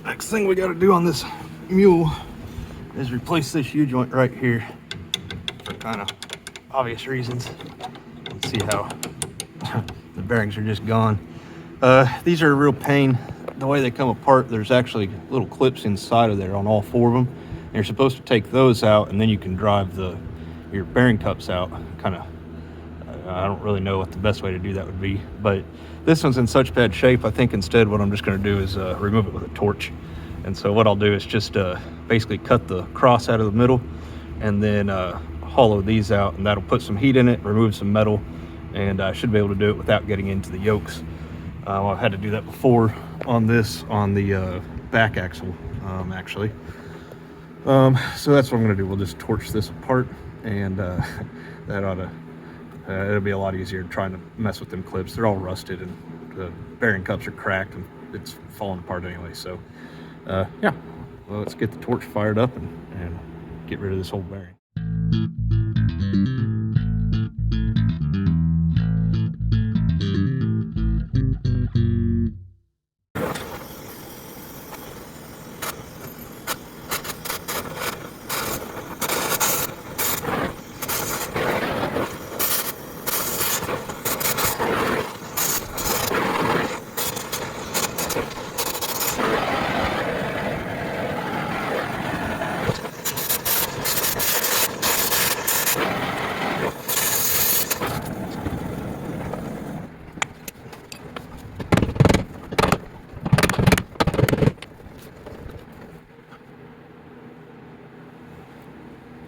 Next thing we got to do on this mule is replace this U-joint right here for kind of obvious reasons. Let's see how the bearings are just gone. These are a real pain. The way they come apart, there's actually little clips inside of there on all four of them. And you're supposed to take those out, and then you can drive your bearing cups out. Kind of, I don't really know what the best way to do that would be, but this one's in such bad shape. I think instead what I'm just going to do is remove it with a torch. And so what I'll do is just basically cut the cross out of the middle, and then hollow these out, and that'll put some heat in it, remove some metal, and I should be able to do it without getting into the yokes. I've had to do that before on the back axle, actually. So that's what I'm going to do. We'll just torch this apart, and that ought to, it'll be a lot easier trying to mess with them clips. They're all rusted, and the bearing cups are cracked, and it's falling apart anyway. So yeah, well, let's get the torch fired up and get rid of this whole bearing.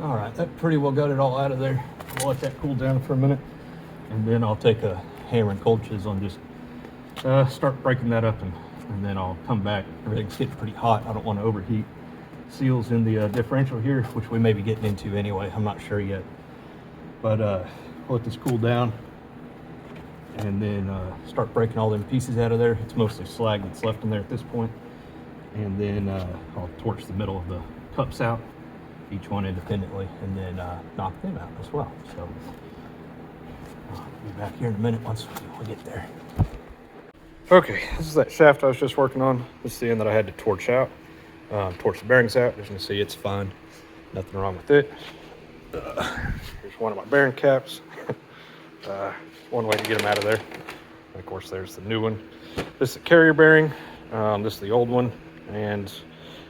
All right, that pretty well got it all out of there. I'll let that cool down for a minute, and then I'll take a hammer and cold chisel and just start breaking that up, and then I'll come back. Everything's getting pretty hot. I don't want to overheat. Seals in the differential here, which we may be getting into anyway. I'm not sure yet, but let this cool down, and then start breaking all them pieces out of there. It's mostly slag that's left in there at this point, and then I'll torch the middle of the cups out, each one independently, and then knock them out as well. So I'll be back here in a minute once we get there. Okay, this is that shaft I was just working on. This is the end that I had to torch out. Torch the bearings out. As you can see, it's fine. Nothing wrong with it. Here's one of my bearing caps. One way to get them out of there. And of course, there's the new one. This is the carrier bearing. This is the old one, and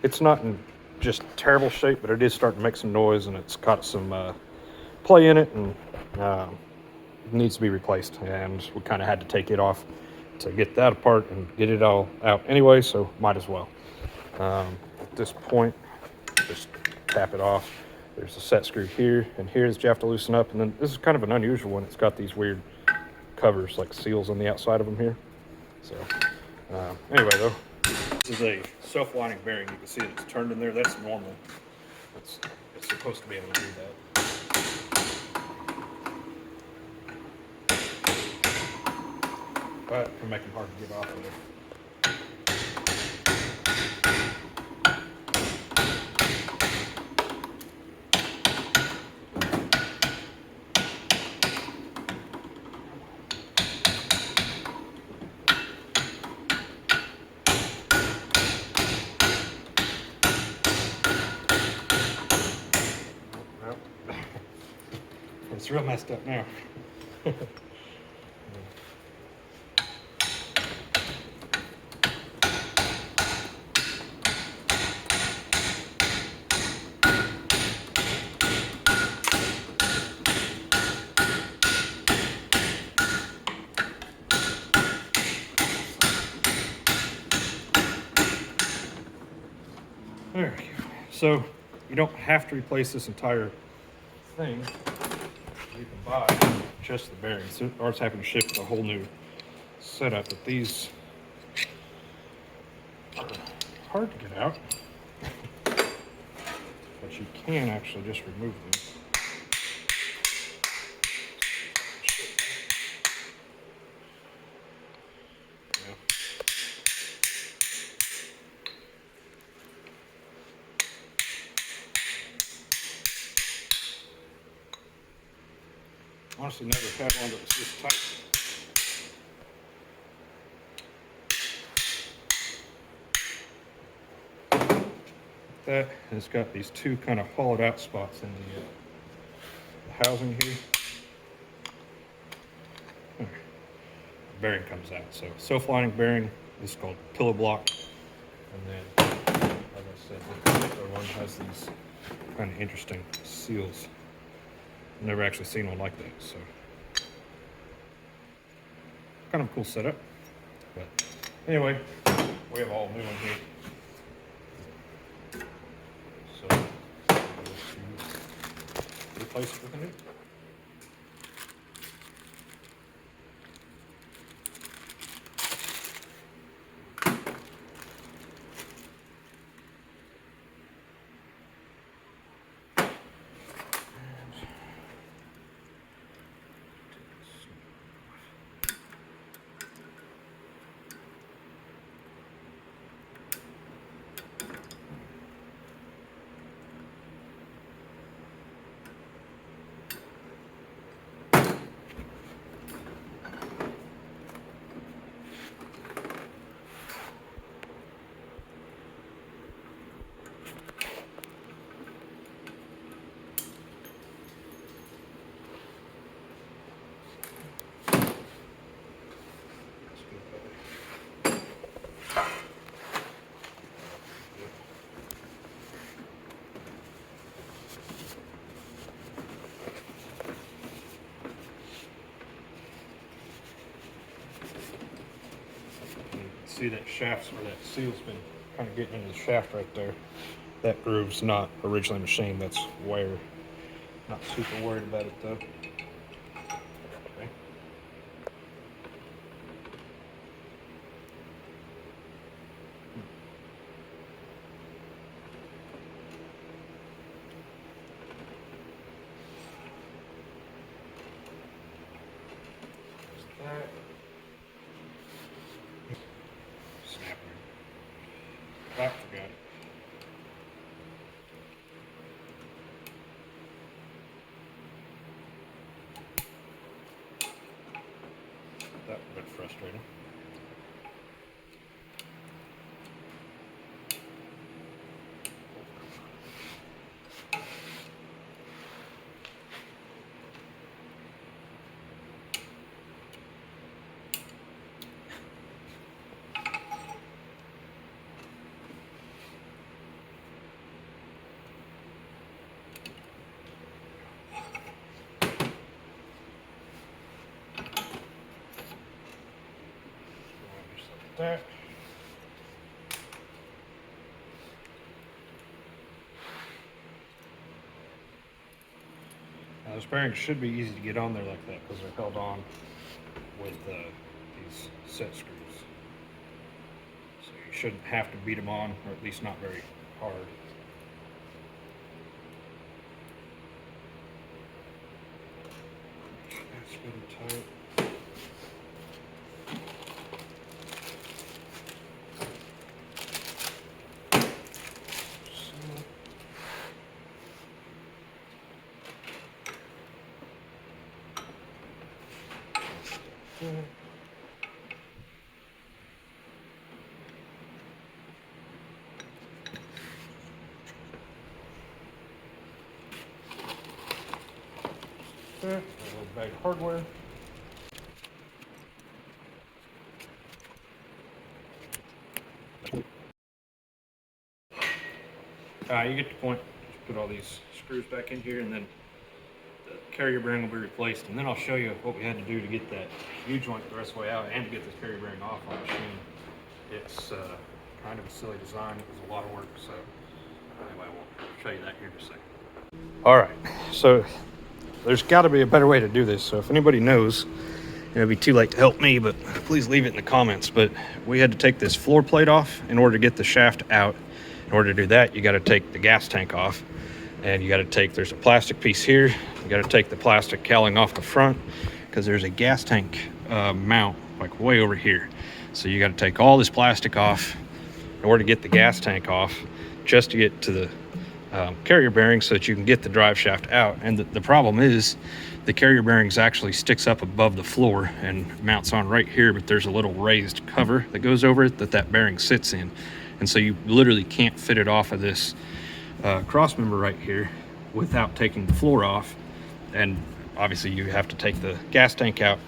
it's not in just terrible shape, but it is starting to make some noise, and it's got some play in it, and it needs to be replaced. And we kind of had to take it off to get that apart and get it all out anyway, so might as well. At this point, just tap it off. There's a set screw here and here that you have to loosen up, and then this is kind of an unusual one. It's got these weird covers, like seals on the outside of them here. So anyway, though, this is a self-winding bearing. You can see it's turned in there. That's normal. It's supposed to be able to do that. But it can make them hard to get off of there. It's real messed up now. There we go. So you don't have to replace this entire thing. You can buy just the bearings. Ours happened to ship with a whole new setup, but these are hard to get out. But you can actually just remove them. Honestly, never had one that was this tight. that. And it's got these two kind of hollowed out spots in the housing here. The bearing comes out. So self-lining bearing is called pillow block. And then, like I said, the particular one has these kind of interesting seals. I've never actually seen one like that, so kind of a cool setup. But anyway, we have all new one here. So let's replace it with a new. See that shaft's where that seal's been kind of getting into the shaft right there. That groove's not originally machined, that's wire. Not super worried about it though. Okay. Just that. I forgot it. That would have been frustrating. That. Now those bearings should be easy to get on there like that because they're held on with these set screws. So you shouldn't have to beat them on, or at least not very hard. That's good and tight. A little bag of hardware. You get the point. Just put all these screws back in here, and then the carrier bearing will be replaced. And then I'll show you what we had to do to get that U-joint the rest of the way out and to get this carrier bearing off our machine. It's kind of a silly design. It was a lot of work, so anyway, I'll show you that here in a second. All right, so there's got to be a better way to do this. So if anybody knows, it'll be too late to help me, but please leave it in the comments. But we had to take this floor plate off in order to get the shaft out. In order to do that, you got to take the gas tank off, and you got to take, there's a plastic piece here. You got to take the plastic cowling off the front because there's a gas tank mount like way over here. So you got to take all this plastic off in order to get the gas tank off, just to get to the carrier bearing so that you can get the drive shaft out. And the problem is the carrier bearings actually sticks up above the floor and mounts on right here, but there's a little raised cover that goes over it that bearing sits in. And so you literally can't fit it off of this cross member right here without taking the floor off, and obviously you have to take the gas tank out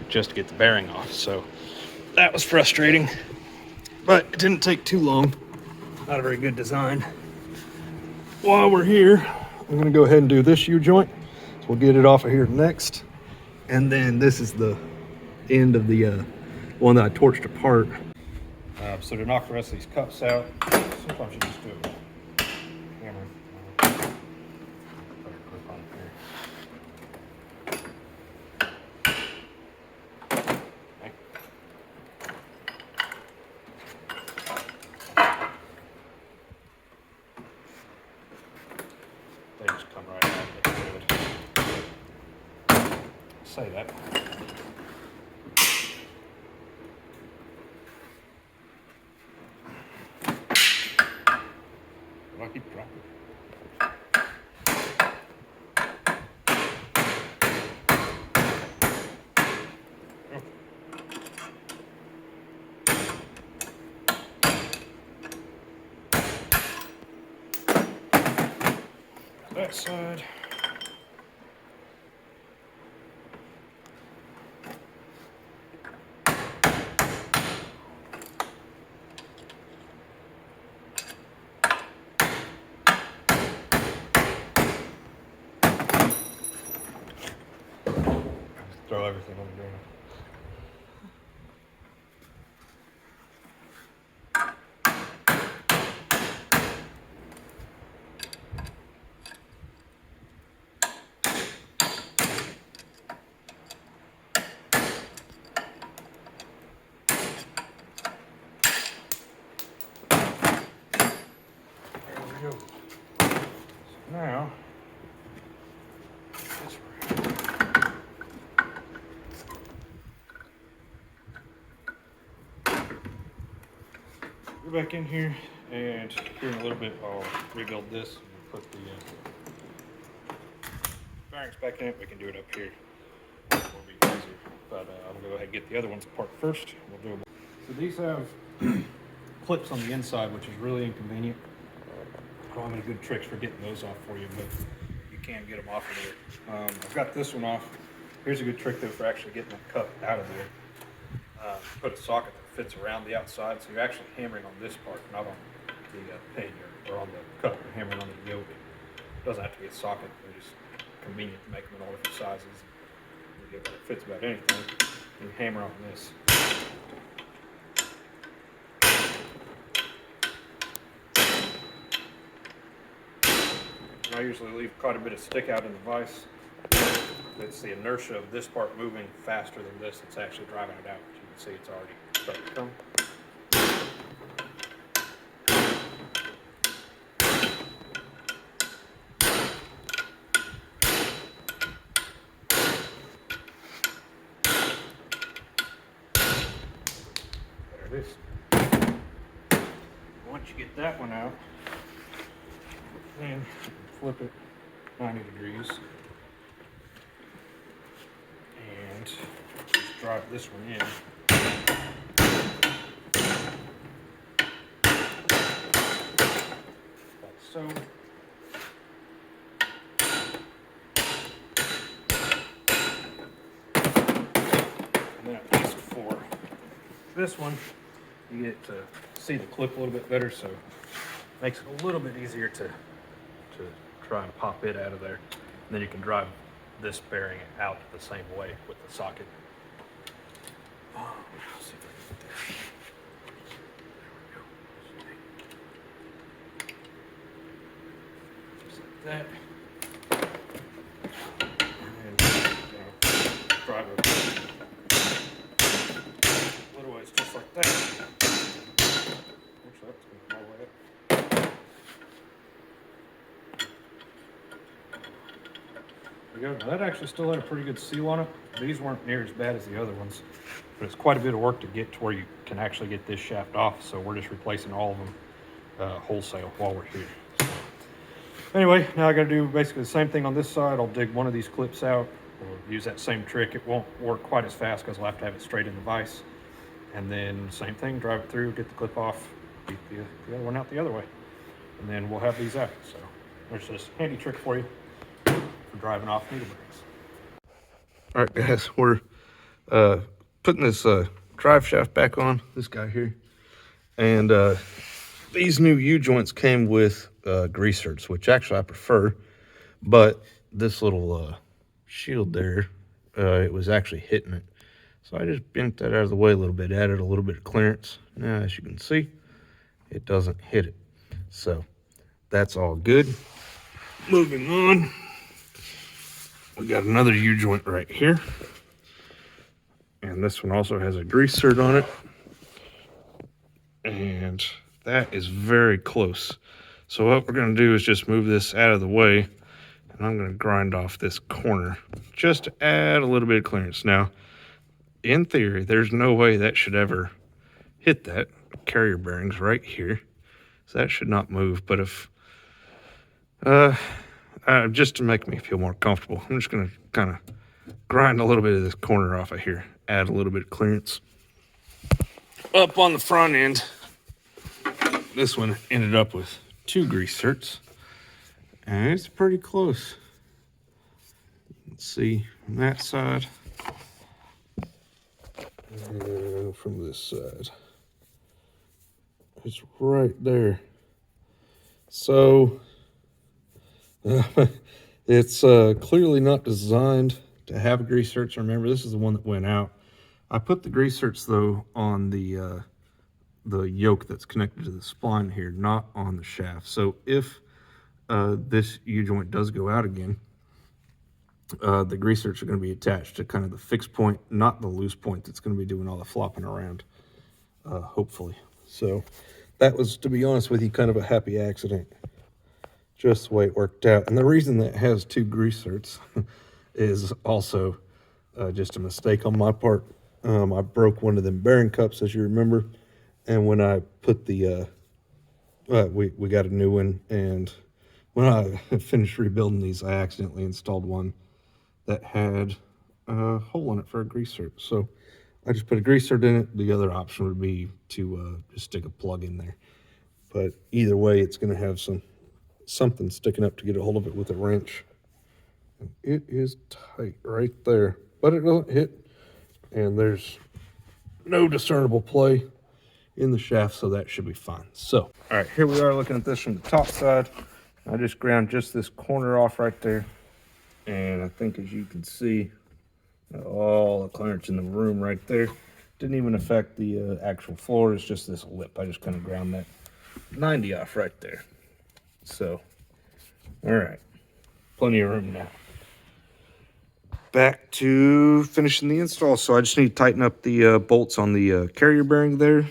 just to get the bearing off. So that was frustrating, but it didn't take too long. Not a very good design. While we're here, I'm gonna go ahead and do this U-joint. So we'll get it off of here next. And then this is the end of the one that I torched apart. So to knock the rest of these cups out, sometimes you just do it with a hammer. Put a clip on here. Okay. They just come right out. That's good. Say that. Lucky drop it. That side. Throw everything on the ground. There we go. So now, this way. Go back in here, and here in a little bit I'll rebuild this and put the bearings back in it. We can do it up here. It will be easier. But I'll go ahead and get the other ones apart first. We'll do them. So these have clips on the inside, which is really inconvenient. I don't have any good tricks for getting those off for you, but you can get them off of there. I've got this one off. Here's a good trick though for actually getting that cup out of there. Put a socket that fits around the outside, so you're actually hammering on this part, not on the pin or on the cup. You're hammering on the yoke. It doesn't have to be a socket. They're just convenient to make them in all different sizes. You get one that fits about anything. And you hammer on this. And I usually leave quite a bit of stick out in the vise. It's the inertia of this part moving faster than this that's actually driving it out. You can see it's already starting to come. There it is. Once you get that one out, then flip it 90 degrees. And just drive this one in. Like so. And then at least for this one, you get to see the clip a little bit better, so it makes it a little bit easier to try and pop it out of there. And then you can drive this bearing out the same way with the socket. Oh, let's see if I can get there. Just like that. And drive it a little ways just like that. Actually, that's going all the way up. There we go. Now that actually still had a pretty good seal on it. These weren't near as bad as the other ones, but it's quite a bit of work to get to where you can actually get this shaft off. So we're just replacing all of them wholesale while we're here. So anyway, now I got to do basically the same thing on this side. I'll dig one of these clips out. We'll use that same trick. It won't work quite as fast because I'll have to have it straight in the vise. And then same thing, drive it through, get the clip off, get the other one out the other way. and then we'll have these out. So there's this handy trick for you for driving off needle bearings. All right, guys, we're putting this drive shaft back on, this guy here. And these new U-joints came with greasers, which actually I prefer. But this little shield there, it was actually hitting it. So I just bent that out of the way a little bit, added a little bit of clearance. Now, as you can see, it doesn't hit it. So that's all good. Moving on, we got another U-joint right here. And this one also has a grease cert on it. And that is very close. So what we're going to do is just move this out of the way. And I'm going to grind off this corner just to add a little bit of clearance. Now, in theory, there's no way that should ever hit that. Carrier bearings right here. So that should not move. But if, just to make me feel more comfortable, I'm just going to kind of grind a little bit of this corner off of here. Add a little bit of clearance. Up on the front end, this one ended up with 2 grease certs. And it's pretty close. Let's see from that side. And from this side. It's right there. So, it's clearly not designed to have a grease certs. Remember, this is the one that went out. I put the grease certs, though, on the yoke that's connected to the spline here, not on the shaft. So if this U-joint does go out again, the grease certs are going to be attached to kind of the fixed point, not the loose point that's going to be doing all the flopping around, hopefully. So that was, to be honest with you, kind of a happy accident, just the way it worked out. And the reason that it has 2 grease certs is also just a mistake on my part. I broke one of them bearing cups, as you remember, and when I put the we got a new one, and when I finished rebuilding these, I accidentally installed one that had a hole in it for a grease cert. So I just put a grease cert in it. The other option would be to just stick a plug in there. But either way, it's going to have something sticking up to get a hold of it with a wrench. And it is tight right there, but it doesn't hit, and there's no discernible play in the shaft, so that should be fine. So, all right, here we are looking at this from the top side. I just ground just this corner off right there, and I think, as you can see, all the clearance in the room right there. Didn't even affect the actual floor. It's just this lip. I just kind of ground that 90 off right there. So, all right, plenty of room now. Back to finishing the install. So I just need to tighten up the bolts on the carrier bearing there.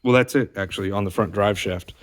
Well, that's it, actually, on the front drive shaft.